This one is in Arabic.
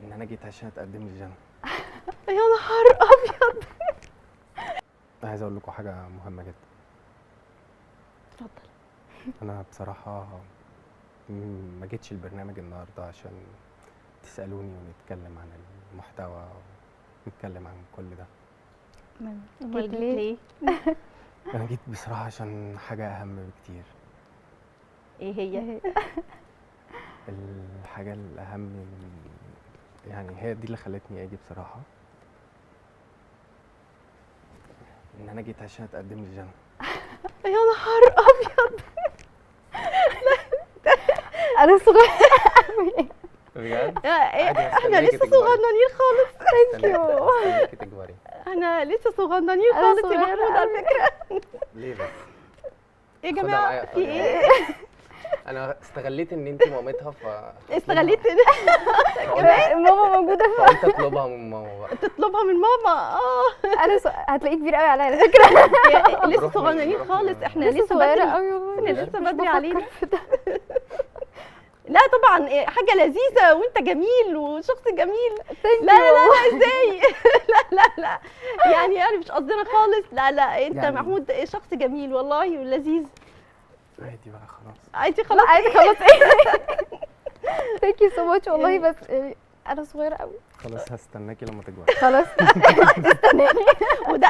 ان انا جيت عشان اتقدم لجنى. يا نهار ابيض. عايز اقول لكم حاجه مهمه جدا. اتفضل. انا بصراحه ما جيتش البرنامج النهارده عشان تسالوني ونتكلم عن المحتوى ونتكلم عن كل ده. امال جيت ليه؟ انا جيت بصراحه عشان حاجه اهم بكتير. ايه هي؟ الحاجه الاهم يعني هي دي اللي خلتني اجي بصراحه، ان انا جيت عشان اتقدم لجنى. يا نهار ابيض. انا صغيره بجد؟ احنا لسه صغننين خالص. ثانك يو. استنيكي تكبري. احنا لسه صغننين أنا خالص يا صغيرة محمود على أوي. فكره. ليه بس؟ يا خدها جماعه معايا، في خدها ايه؟ انا استغليت ان انت مامتها استغليت ماما موجوده فقلت اطلبها من ماما بقى. تطلبها من ماما. هتلاقيه كبير قوي عليا على فكره. لسه نروح صغننين نروح خالص، احنا لسه لسه صغيره بدري. قوي والله. احنا لسه مش بدري علينا. بفكر في ده. لا طبعا حاجه لذيذه وانت جميل وشخص جميل. ثانك لا لا يو. لا ازاي؟ لا يعني مش قصدنا خالص. لا انت يعني محمود شخص جميل والله ولذيذ. عادي بقى خلاص. عادي خلاص. عادي خلاص. ايه ثانك يو سو ماتش والله. بس انا صغيره قوي. خلاص هستناكي لما تكبري. خلاص. وده